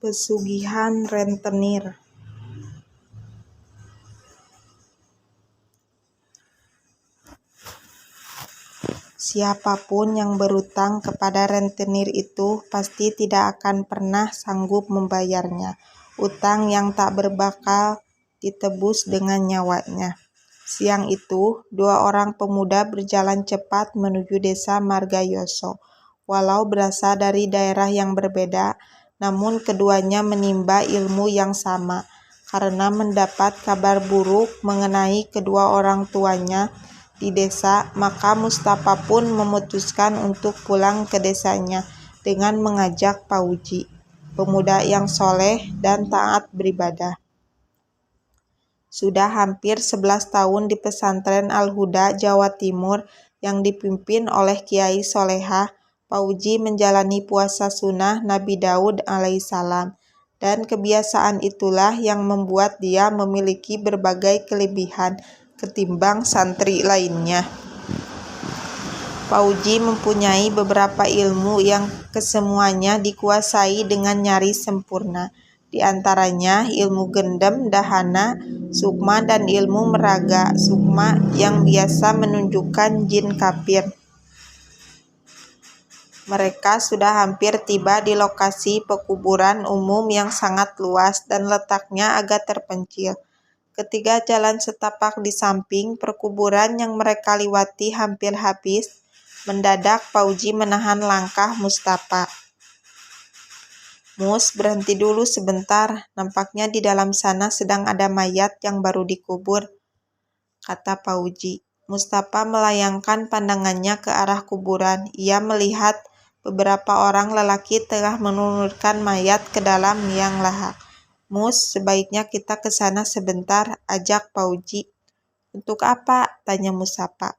Pesugihan rentenir. Siapapun yang berutang kepada rentenir itu pasti tidak akan pernah sanggup membayarnya. Utang yang tak berbakal ditebus dengan nyawanya. Siang itu, dua orang pemuda berjalan cepat menuju desa Margayoso. Walau berasal dari daerah yang berbeda, namun keduanya menimba ilmu yang sama. Karena mendapat kabar buruk mengenai kedua orang tuanya di desa, maka Mustafa pun memutuskan untuk pulang ke desanya dengan mengajak Pauji, pemuda yang soleh dan taat beribadah. Sudah hampir 11 tahun di pesantren Al-Huda, Jawa Timur yang dipimpin oleh Kiai Solehah, Pauji menjalani puasa sunnah Nabi Daud alaihissalam, dan kebiasaan itulah yang membuat dia memiliki berbagai kelebihan ketimbang santri lainnya. Pauji mempunyai beberapa ilmu yang kesemuanya dikuasai dengan nyaris sempurna. Di antaranya ilmu gendem, dahana, sukma, dan ilmu meraga sukma yang biasa menunjukkan jin kafir. Mereka sudah hampir tiba di lokasi pekuburan umum yang sangat luas dan letaknya agak terpencil. Ketika jalan setapak di samping perkuburan yang mereka liwati hampir habis, mendadak Pauji menahan langkah Mustafa. "Mus, berhenti dulu sebentar, nampaknya di dalam sana sedang ada mayat yang baru dikubur," kata Pauji. Mustafa melayangkan pandangannya ke arah kuburan. Ia melihat beberapa orang lelaki tengah menurunkan mayat ke dalam liang lahat. "Mus, sebaiknya kita ke sana sebentar," ajak Pauji. "Untuk apa?" tanya Mustafa.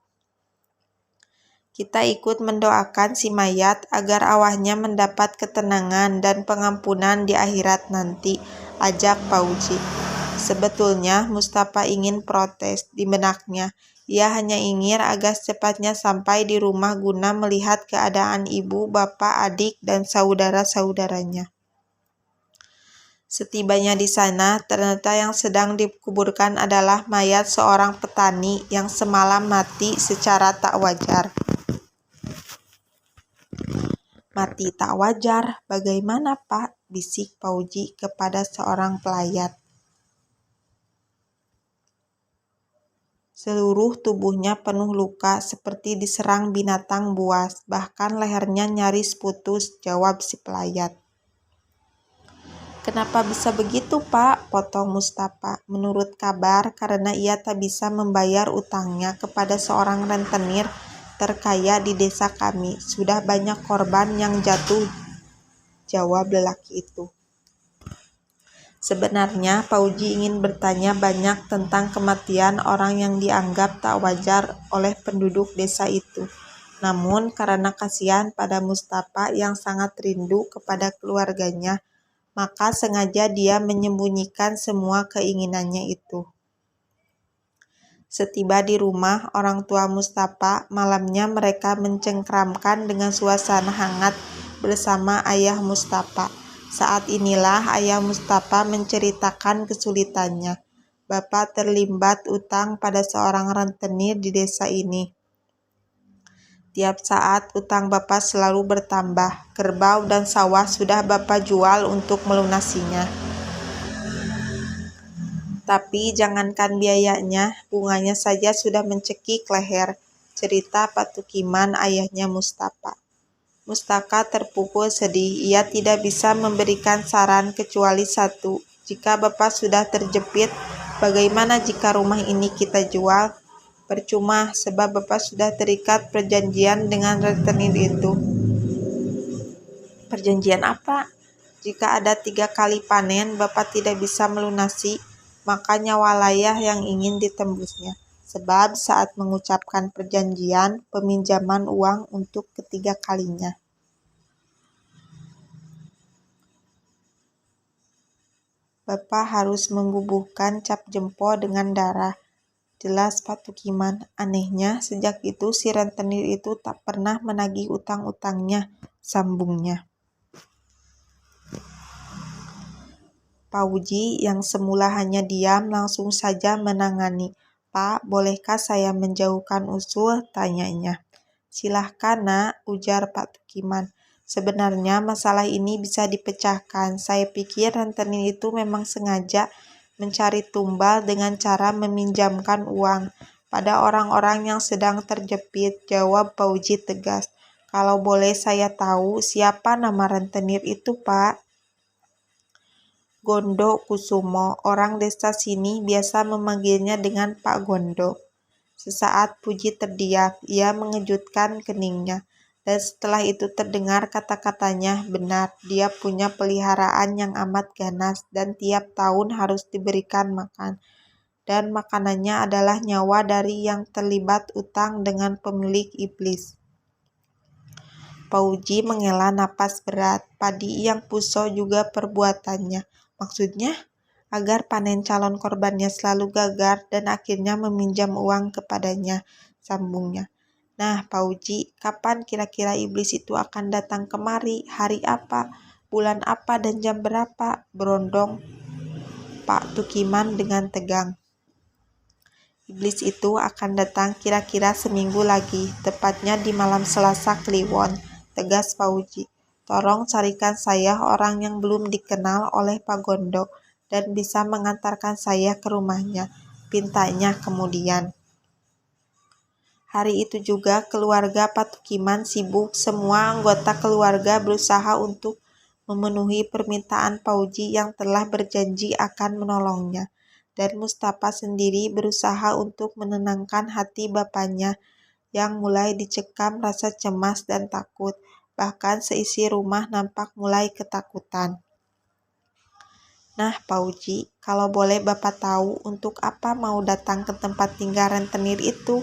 "Kita ikut mendoakan si mayat agar arwahnya mendapat ketenangan dan pengampunan di akhirat nanti," ajak Pauji. Sebetulnya Mustafa ingin protes di benaknya. Ia hanya ingin agar secepatnya sampai di rumah guna melihat keadaan ibu, bapak, adik, dan saudara-saudaranya. Setibanya di sana, ternyata yang sedang dikuburkan adalah mayat seorang petani yang semalam mati secara tak wajar. "Mati tak wajar? Bagaimana, Pak?" bisik Pauji kepada seorang pelayat. "Seluruh tubuhnya penuh luka seperti diserang binatang buas, bahkan lehernya nyaris putus," jawab si pelayat. "Kenapa bisa begitu, Pak?" potong Mustafa. "Menurut kabar, karena ia tak bisa membayar utangnya kepada seorang rentenir terkaya di desa kami. Sudah banyak korban yang jatuh," jawab lelaki itu. Sebenarnya Pauji ingin bertanya banyak tentang kematian orang yang dianggap tak wajar oleh penduduk desa itu. Namun karena kasihan pada Mustafa yang sangat rindu kepada keluarganya, maka sengaja dia menyembunyikan semua keinginannya itu. Setiba di rumah orang tua Mustafa, malamnya mereka mencengkramkan dengan suasana hangat bersama ayah Mustafa. Saat inilah ayah Mustafa menceritakan kesulitannya. "Bapak terlibat utang pada seorang rentenir di desa ini. Tiap saat utang Bapak selalu bertambah. Kerbau dan sawah sudah Bapak jual untuk melunasinya. Tapi jangankan biayanya, bunganya saja sudah mencekik leher," cerita Patukiman, ayahnya Mustafa. Mustafa terpukul sedih. Ia tidak bisa memberikan saran kecuali satu. "Jika Bapak sudah terjepit, bagaimana jika rumah ini kita jual?" "Percuma, sebab Bapak sudah terikat perjanjian dengan rentenir itu." "Perjanjian apa?" "Jika ada 3 kali panen Bapak tidak bisa melunasi, maka nyawa layah yang ingin ditembusnya. Sebab saat mengucapkan perjanjian peminjaman uang untuk ketiga kalinya. Bapak harus membubuhkan cap jempol dengan darah," jelas Patukiman. "Anehnya, sejak itu si rentenir itu tak pernah menagih utang-utangnya," sambungnya. Pauji yang semula hanya diam langsung saja menangani. "Pak, bolehkah saya menjauhkan usul?" tanyanya. "Silahkan, Nak," ujar Pak Tukiman. "Sebenarnya masalah ini bisa dipecahkan. Saya pikir rentenir itu memang sengaja mencari tumbal dengan cara meminjamkan uang pada orang-orang yang sedang terjepit," jawab Pauji tegas. "Kalau boleh saya tahu, siapa nama rentenir itu, Pak?" "Gondo Kusumo, orang desa sini biasa memanggilnya dengan Pak Gondo." Sesaat Puji terdiam, ia mengejutkan keningnya. Dan setelah itu terdengar kata-katanya, benar, dia punya peliharaan yang amat ganas dan tiap tahun harus diberikan makan. Dan makanannya adalah nyawa dari yang terlibat utang dengan pemilik iblis. Pauji menghela napas berat. Padi yang puso juga perbuatannya. Maksudnya? Agar panen calon korbannya selalu gagal dan akhirnya meminjam uang kepadanya, sambungnya. "Nah, Pauji, kapan kira-kira iblis itu akan datang kemari? Hari apa? Bulan apa dan jam berapa?" berondong Pak Tukiman dengan tegang. "Iblis itu akan datang kira-kira seminggu lagi, tepatnya di malam Selasa Kliwon," tegas Pauji. "Tolong carikan saya orang yang belum dikenal oleh Pak Gondo dan bisa mengantarkan saya ke rumahnya," pintanya kemudian. Hari itu juga keluarga Pak Tukiman sibuk. Semua anggota keluarga berusaha untuk memenuhi permintaan Pauji yang telah berjanji akan menolongnya. Dan Mustafa sendiri berusaha untuk menenangkan hati bapaknya yang mulai dicekam rasa cemas dan takut. Bahkan seisi rumah nampak mulai ketakutan. "Nah, Pauji, kalau boleh Bapak tahu untuk apa mau datang ke tempat tinggal rentenir itu?"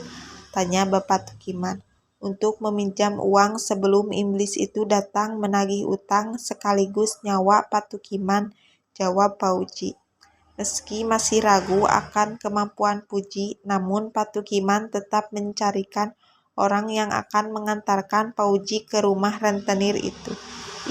tanya Bapak Tukiman. "Untuk meminjam uang sebelum iblis itu datang menagih utang sekaligus nyawa Pak Tukiman," jawab Pauji. Meski masih ragu akan kemampuan Puji, namun Pak Tukiman tetap mencarikan orang yang akan mengantarkan Pauji ke rumah rentenir itu.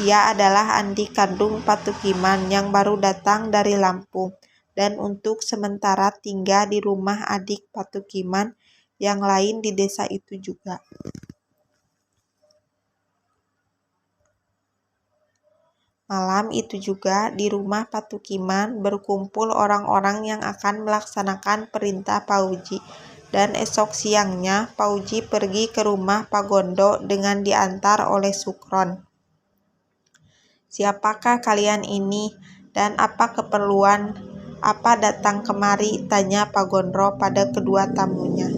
Ia adalah adik kandung Pak Tukiman yang baru datang dari Lampung dan untuk sementara tinggal di rumah adik Pak Tukiman yang lain di desa itu juga. Malam itu juga di rumah Pak Tukiman berkumpul orang-orang yang akan melaksanakan perintah Pauji. Dan esok siangnya Pauji pergi ke rumah Pak Gondo dengan diantar oleh Sukron. "Siapakah kalian ini dan apa keperluan apa datang kemari?" tanya Pak Gondro pada kedua tamunya.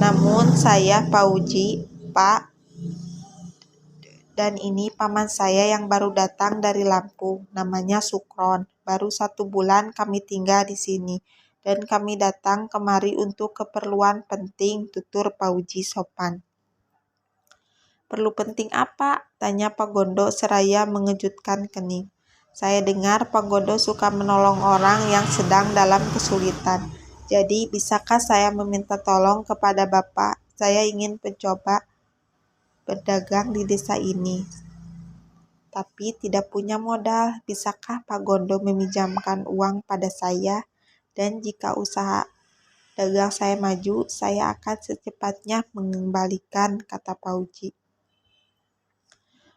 "Namun saya Pauji, Pak, dan ini paman saya yang baru datang dari Lampung, namanya Sukron. Baru 1 bulan kami tinggal di sini, dan kami datang kemari untuk keperluan penting," tutur Pauji sopan. "Perlu penting apa?" tanya Pak Gondo seraya mengejutkan kening. "Saya dengar Pak Gondo suka menolong orang yang sedang dalam kesulitan. Jadi bisakah saya meminta tolong kepada Bapak? Saya ingin mencoba berdagang di desa ini, tapi tidak punya modal. Bisakah Pak Gondo meminjamkan uang pada saya? Dan jika usaha dagang saya maju, saya akan secepatnya mengembalikan," kata Pauji.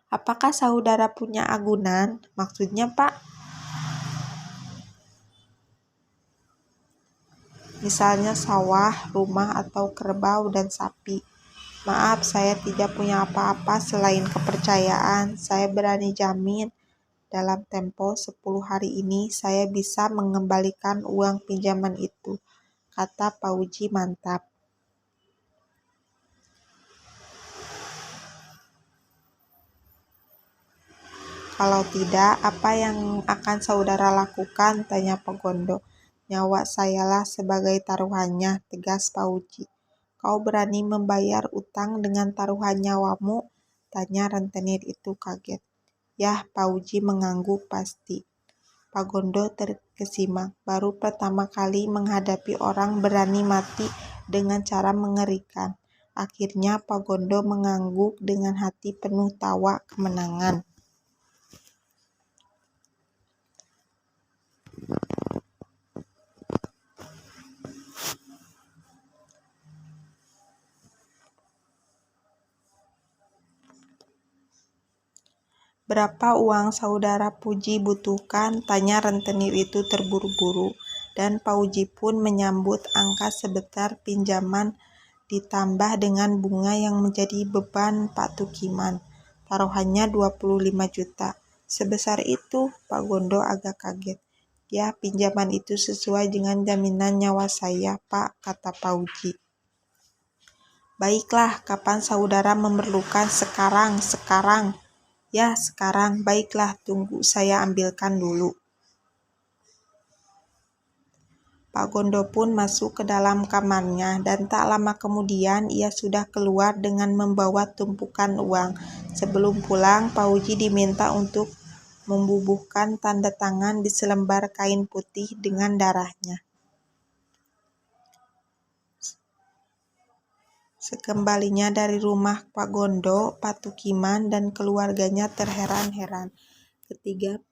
"Apakah saudara punya agunan? Maksudnya, Pak? Misalnya sawah, rumah, atau kerbau dan sapi?" "Maaf, saya tidak punya apa-apa selain kepercayaan. Saya berani jamin dalam tempo 10 hari ini saya bisa mengembalikan uang pinjaman itu," kata Pauji mantap. "Kalau tidak, apa yang akan saudara lakukan?" tanya Pak Gondo. "Nyawa sayalah sebagai taruhannya," tegas Pauji. "Kau berani membayar utang dengan taruhan nyawamu?" tanya rentenir itu kaget. Yah, Pauji mengangguk pasti. Pak Gondo terkesima, baru pertama kali menghadapi orang berani mati dengan cara mengerikan. Akhirnya Pak Gondo mengangguk dengan hati penuh tawa kemenangan. "Berapa uang saudara Puji butuhkan?" tanya rentenir itu terburu-buru, dan Pauji pun menyambut angka sebesar pinjaman ditambah dengan bunga yang menjadi beban Pak Tukiman. Taruhannya 25 juta. "Sebesar itu?" Pak Gondo agak kaget. "Ya, pinjaman itu sesuai dengan jaminan nyawa saya, Pak," kata Pauji. "Baiklah, kapan saudara memerlukan?" "Sekarang, sekarang." "Ya, sekarang. Baiklah, tunggu saya ambilkan dulu." Pak Gondo pun masuk ke dalam kamarnya, dan tak lama kemudian ia sudah keluar dengan membawa tumpukan uang. Sebelum pulang, Pauji diminta untuk membubuhkan tanda tangan di selembar kain putih dengan darahnya. Sekembalinya dari rumah Pak Gondo, Pak Tukiman dan keluarganya terheran-heran ketika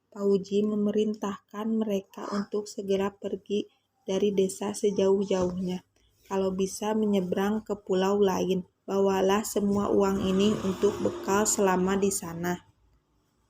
Pauji memerintahkan mereka untuk segera pergi dari desa sejauh-jauhnya. Kalau bisa menyeberang ke pulau lain, bawalah semua uang ini untuk bekal selama di sana.